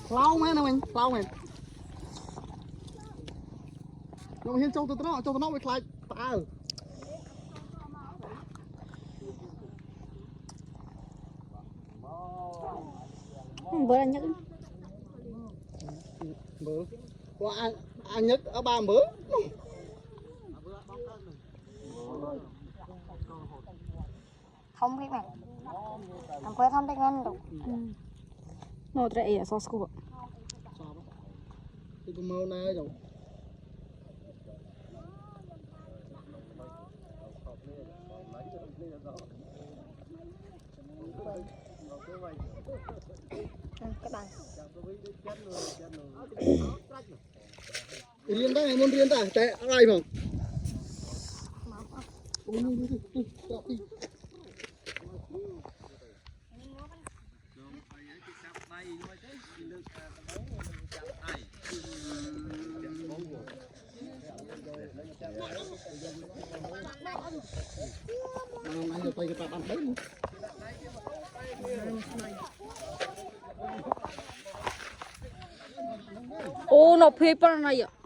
lau mấy nè mình lau mình nó hiện trong tụi nó mới khai ta bữa là nhất bữa qua anh nhất ở ba bữa không biết này làm quê không biết ngân đâu nó chạy ở sau school thì cũng mau này rồi các bạn liên ta muốn liên ta chạy ai không anh được tay cái bạn đấy ô nó paper này ạ